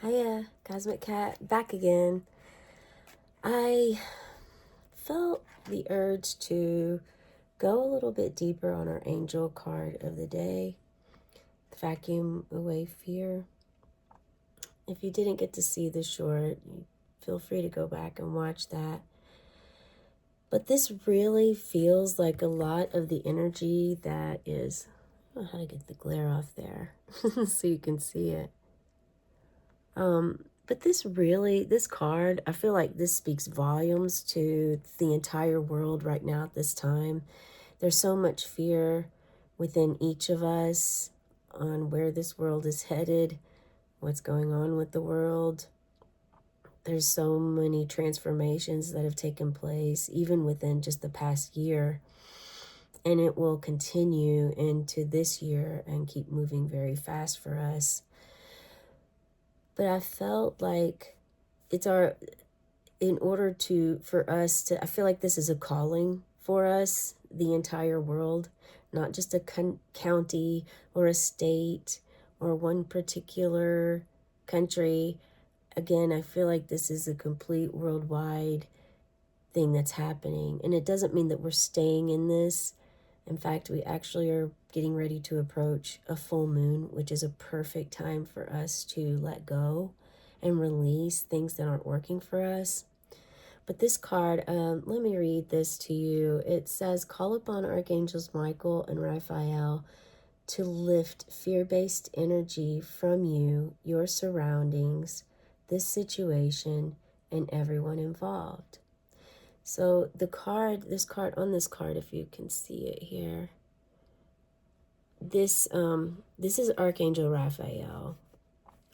Hiya, Cosmic Cat, back again. I felt the urge to go a little bit deeper on our angel card of the day, vacuum away fear. If you didn't get to see the short, feel free to go back and watch that. But this really feels like a lot of the energy that is, I don't know how to get the glare off there so you can see it. But this card, I feel like this speaks volumes to the entire world right now at this time. There's so much fear within each of us on where this world is headed, what's going on with the world. There's so many transformations that have taken place, even within just the past year. And it will continue into this year and keep moving very fast for us. But I felt like it's in order for us to, I feel like this is a calling for us, the entire world, not just a county or a state or one particular country. Again, I feel like this is a complete worldwide thing that's happening. And it doesn't mean that we're staying in this. In fact, we actually are getting ready to approach a full moon, which is a perfect time for us to let go and release things that aren't working for us. But this card, let me read this to you. It says, call upon Archangels Michael and Raphael to lift fear-based energy from you, your surroundings, this situation, and everyone involved. So this card, if you can see it here, this is Archangel Raphael.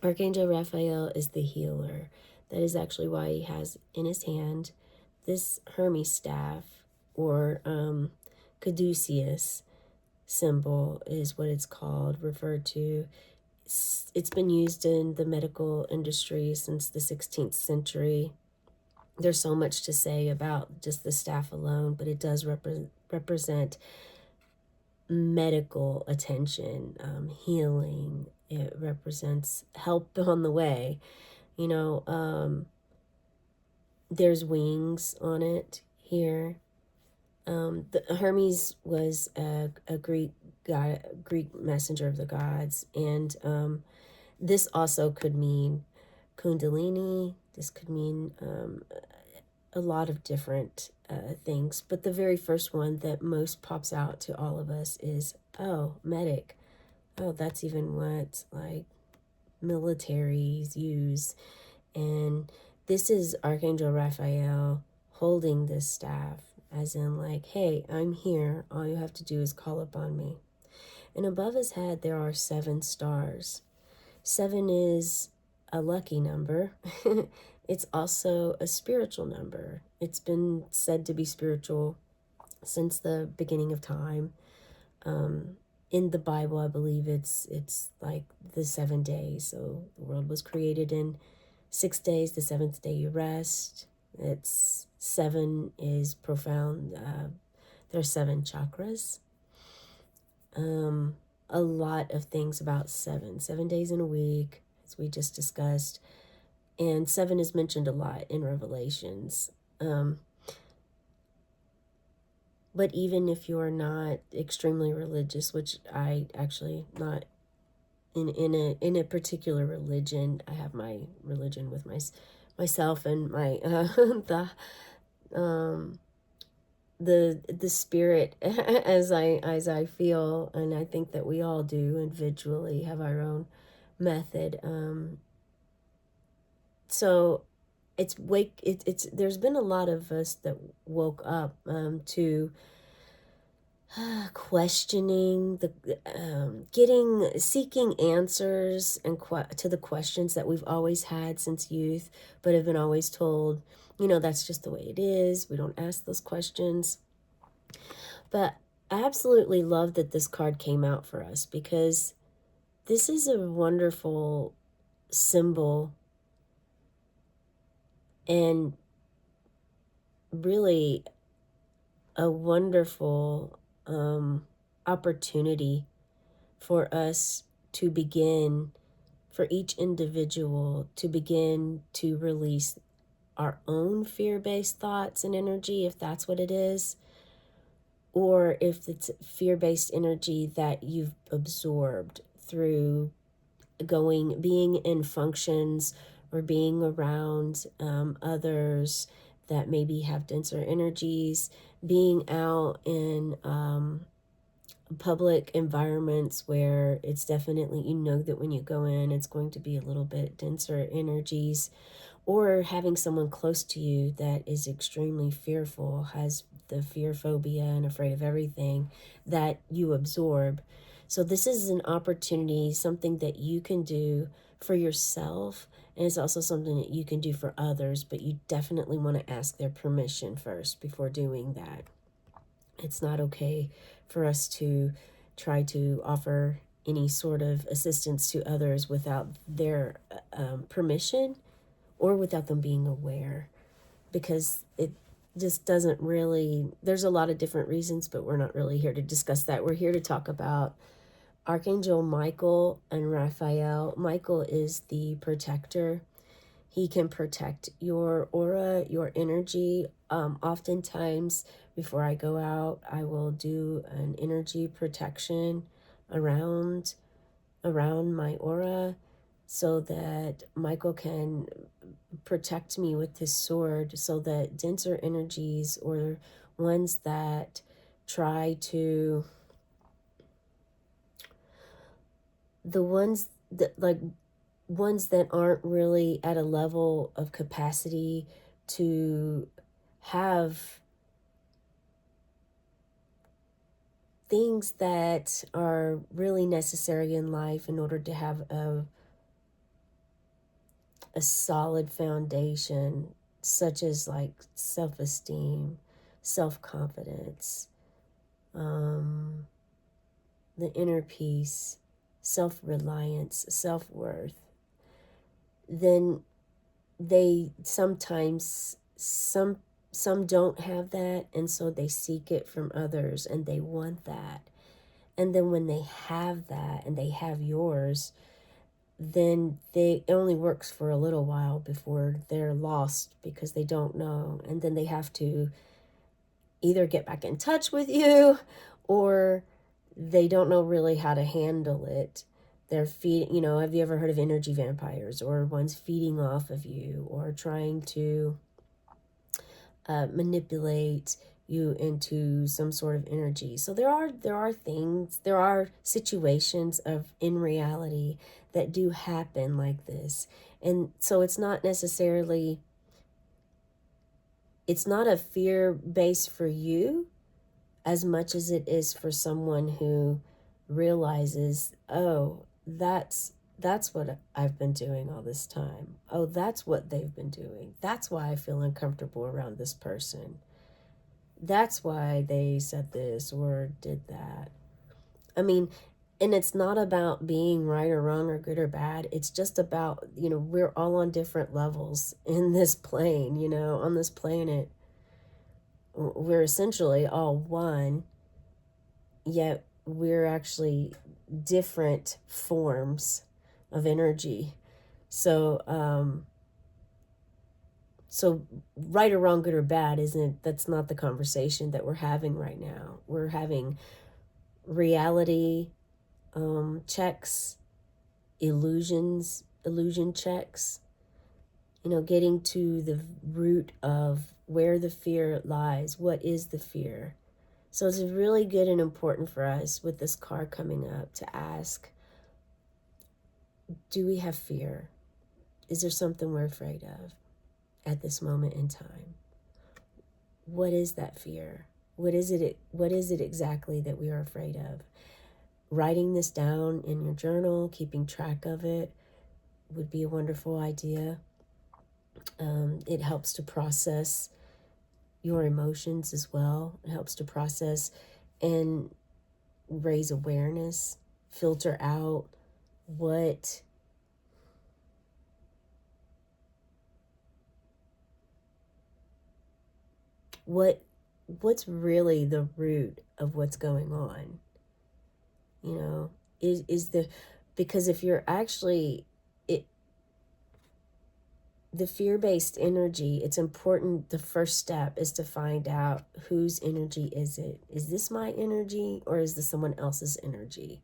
Archangel Raphael is the healer. That is actually why he has in his hand this Hermes staff, or caduceus symbol is what it's called, referred to. It's been used in the medical industry since the 16th century. There's so much to say about just the staff alone, but it does represent medical attention, healing. It represents help on the way. There's wings on it here. The Hermes was a Greek messenger of the gods, and this also could mean Kundalini. This could mean a lot of different things, but the very first one that most pops out to all of us is, oh, medic. Oh, that's even what like militaries use. And this is Archangel Raphael holding this staff, as in like, hey, I'm here. All you have to do is call upon me. And above his head, there are 7 stars. 7 is a lucky number. It's also a spiritual number. It's been said to be spiritual since the beginning of time. In the Bible, I believe it's like the 7 days. So the world was created in 6 days. The 7th day you rest. It's 7 is profound. There are 7 chakras. A lot of things about 7 days in a week, as we just discussed, and 7 is mentioned a lot in Revelations. But even if you are not extremely religious, which I actually not in a particular religion, I have my religion with myself and my the spirit as I feel, and I think that we all do individually have our own method. So it's there's been a lot of us that woke up to questioning seeking answers and to the questions that we've always had since youth, but have been always told, that's just the way it is. We don't ask those questions. But I absolutely love that this card came out for us, because this is a wonderful symbol and really a wonderful opportunity for us to begin for each individual to begin to release our own fear-based thoughts and energy, if that's what it is, or if it's fear-based energy that you've absorbed through being in functions or being around others that maybe have denser energies, being out in public environments where it's definitely, you know, that when you go in, it's going to be a little bit denser energies, or having someone close to you that is extremely fearful, has the fear phobia and afraid of everything that you absorb. So this is an opportunity, something that you can do for yourself, and it's also something that you can do for others, but you definitely want to ask their permission first before doing that. It's not okay for us to try to offer any sort of assistance to others without their permission or without them being aware, because it just doesn't really, there's a lot of different reasons, but we're not really here to discuss that. We're here to talk about Archangel Michael and Raphael. Michael is the protector. He can protect your aura, your energy. Oftentimes, before I go out, I will do an energy protection around my aura so that Michael can protect me with his sword, so that denser energies or ones that try to, the ones that like ones that aren't really at a level of capacity to have things that are really necessary in life in order to have a solid foundation, such as like self-esteem, self-confidence, the inner peace, self-reliance, self-worth, then they sometimes, some don't have that, and so they seek it from others and they want that. And then when they have that and they have yours, then it only works for a little while before they're lost because they don't know. And then they have to either get back in touch with you, or they don't know really how to handle it. They're feeding, have you ever heard of energy vampires, or ones feeding off of you or trying to manipulate you into some sort of energy. So there are situations of, in reality, that do happen like this. And so it's not necessarily, it's not a fear base for you as much as it is for someone who realizes, oh, that's what I've been doing all this time. Oh, that's what they've been doing. That's why I feel uncomfortable around this person. That's why they said this or did that. I mean, and it's not about being right or wrong or good or bad. It's just about, we're all on different levels in this plane, on this planet. We're essentially all one, yet we're actually different forms of energy. So right or wrong, good or bad, that's not the conversation that we're having right now. We're having reality checks, illusion checks, getting to the root of where the fear lies. What is the fear? So it's really good and important for us with this card coming up to ask, do we have fear? Is there something we're afraid of at this moment in time? What is that fear? What is it exactly that we are afraid of? Writing this down in your journal, keeping track of it, would be a wonderful idea. It helps to process your emotions as well. It helps to process and raise awareness, filter out what's really the root of what's going on. Is the, because if you're actually the fear-based energy, it's important, the first step is to find out whose energy is it. Is this my energy or is this someone else's energy?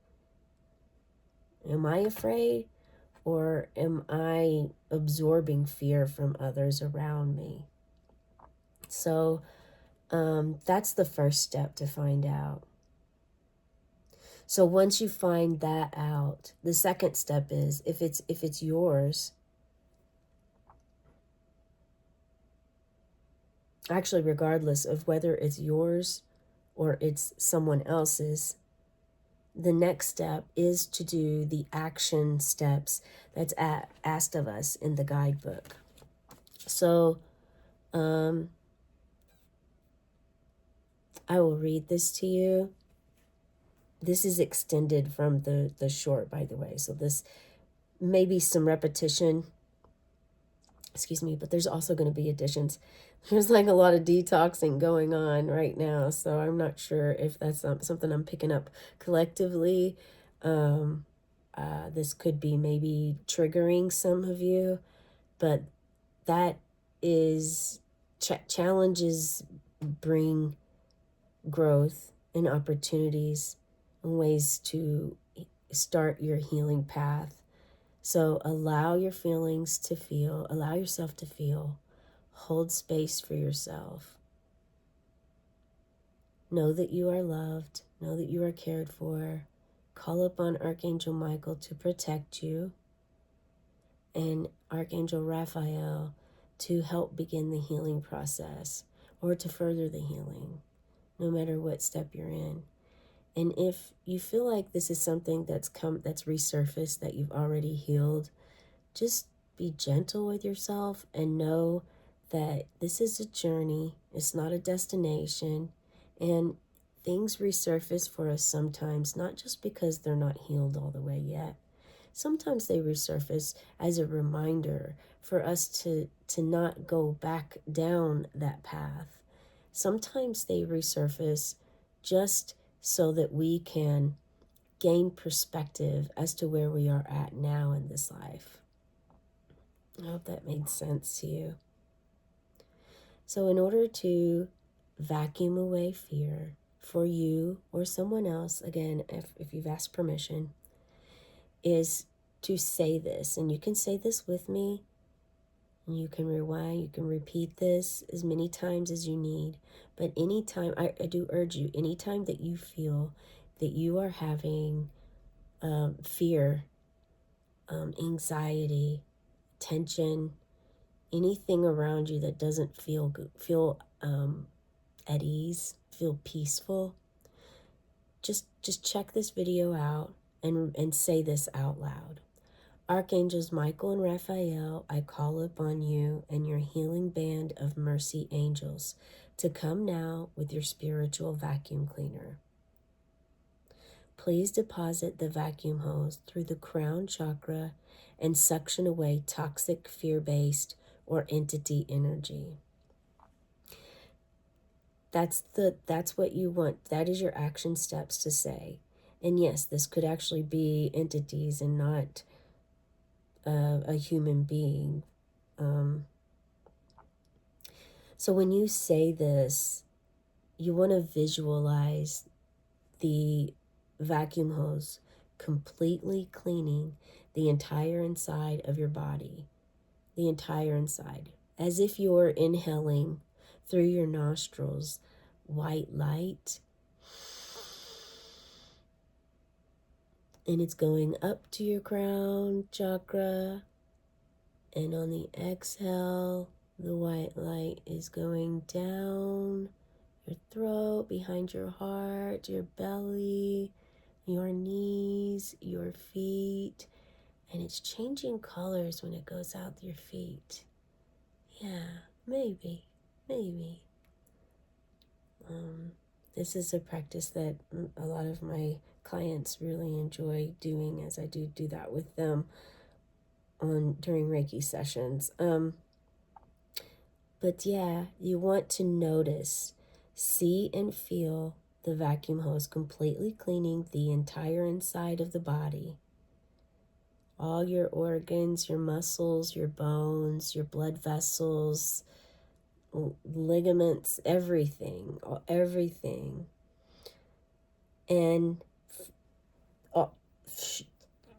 Am I afraid or am I absorbing fear from others around me? So that's the first step to find out. So once you find that out, the second step is if it's yours, actually regardless of whether it's yours or it's someone else's, the next step is to do the action steps that's asked of us in the guidebook. So I will read this to you. This is extended from the short, by the way. So this may be some repetition, excuse me, but there's also going to be additions. There's like a lot of detoxing going on right now, so I'm not sure if that's something I'm picking up collectively. This could be maybe triggering some of you, but that is challenges bring growth and opportunities and ways to start your healing path. So allow your feelings to feel, allow yourself to feel, hold space for yourself. Know that you are loved, know that you are cared for. Call upon Archangel Michael to protect you and Archangel Raphael to help begin the healing process or to further the healing, no matter what step you're in. And if you feel like this is something that's resurfaced, that you've already healed, just be gentle with yourself and know that this is a journey. It's not a destination. And things resurface for us sometimes, not just because they're not healed all the way yet. Sometimes they resurface as a reminder for us to not go back down that path. Sometimes they resurface just so that we can gain perspective as to where we are at now in this life. I hope that made sense to you. So in order to vacuum away fear for you or someone else, again, if you've asked permission, is to say this. And you can say this with me. And you can rewind, you can repeat this as many times as you need. But anytime, I do urge you, anytime that you feel that you are having fear, anxiety, tension, anything around you that doesn't feel good, feel at ease, feel peaceful, just check this video out and say this out loud. Archangels Michael and Raphael, I call upon you and your healing band of mercy angels to come now with your spiritual vacuum cleaner. Please deposit the vacuum hose through the crown chakra and suction away toxic fear-based or entity energy. That's what you want. That is your action steps to say. And yes, this could actually be entities and not a human being. So when you say this, you want to visualize the vacuum hose completely cleaning the entire inside of your body, the entire inside, as if you're inhaling through your nostrils white light, and it's going up to your crown chakra, and on the exhale, the white light is going down your throat, behind your heart, your belly, your knees, your feet, and it's changing colors when it goes out your feet. Yeah, maybe. This is a practice that a lot of my clients really enjoy doing, as I do that with them during Reiki sessions. But yeah, you want to notice, see and feel the vacuum hose completely cleaning the entire inside of the body, all your organs, your muscles, your bones, your blood vessels, ligaments, everything, everything. And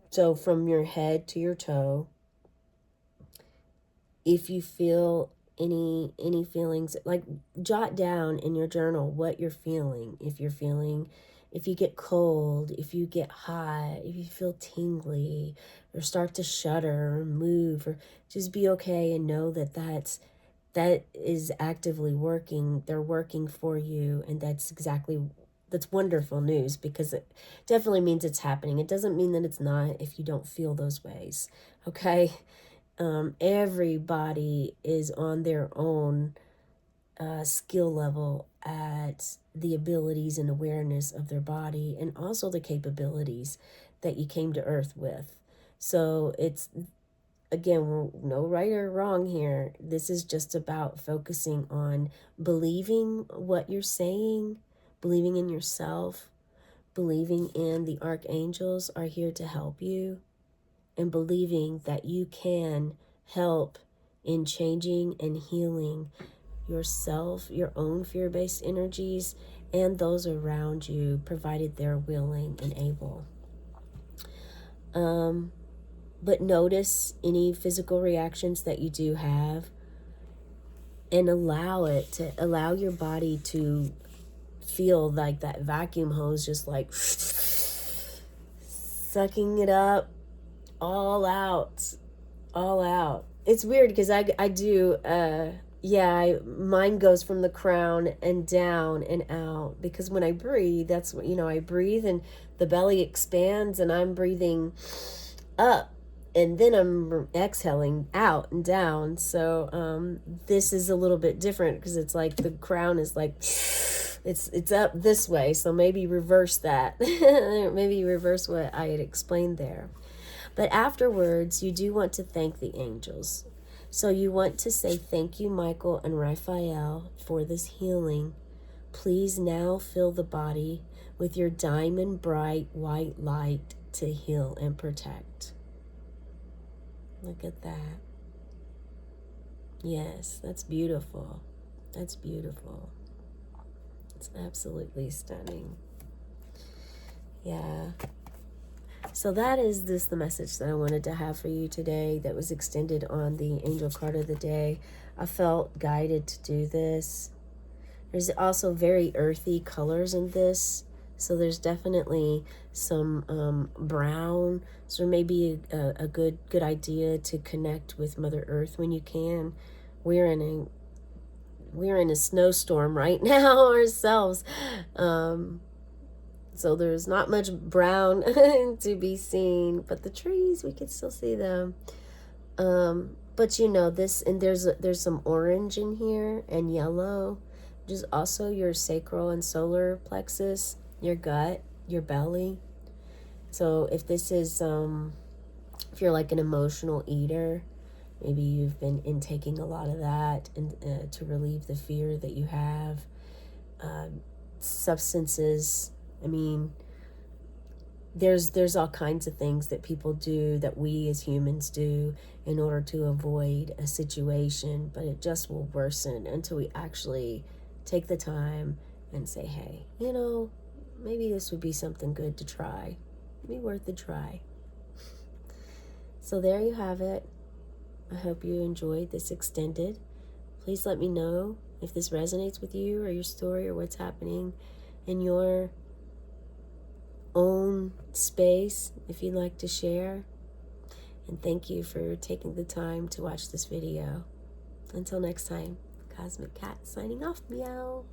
so from your head to your toe, if you feel any feelings, like jot down in your journal what you're feeling. If you get cold, if you get hot, if you feel tingly or start to shudder or move, or just be okay and know that that is actively working. They're working for you, and that's wonderful news, because it definitely means it's happening. It doesn't mean that it's not if you don't feel those ways, okay? Everybody is on their own skill level at the abilities and awareness of their body, and also the capabilities that you came to Earth with. So it's, again, no right or wrong here. This is just about focusing on believing what you're saying, believing in yourself, believing in the archangels are here to help you, and believing that you can help in changing and healing yourself, your own fear-based energies, and those around you, provided they're willing and able. But notice any physical reactions that you do have, and allow your body to feel like that vacuum hose, just like sucking it up, all out. It's weird because I do, mine goes from the crown and down and out, because when I breathe, that's what, I breathe and the belly expands and I'm breathing up, and then I'm exhaling out and down. So this is a little bit different, because it's like the crown is like it's up this way, so maybe reverse that. Maybe reverse what I had explained there. But afterwards, you do want to thank the angels. So you want to say, thank you, Michael and Raphael, for this healing. Please now fill the body with your diamond bright white light to heal and protect. Look at that. Yes, that's beautiful. That's beautiful. It's absolutely stunning. Yeah. So that is the message that I wanted to have for you today, that was extended on the angel card of the day. I felt guided to do this. There's also very earthy colors in this. So there's definitely some brown. So maybe a good idea to connect with Mother Earth when you can. We're in a snowstorm right now ourselves. So there's not much brown to be seen, but the trees, we can still see them. But this, and there's some orange in here and yellow, which is also your sacral and solar plexus, your gut, your belly. So if this is, if you're like an emotional eater, maybe you've been intaking a lot of that, and to relieve the fear that you have. Substances. I mean, there's all kinds of things that people do, that we as humans do, in order to avoid a situation, but it just will worsen until we actually take the time and say, hey, maybe this would be something good to try. It'd be worth a try. So there you have it. I hope you enjoyed this extended. Please let me know if this resonates with you, or your story, or what's happening in your own space, if you'd like to share. And thank you for taking the time to watch this video. Until next time, Cosmic Cat signing off. Meow.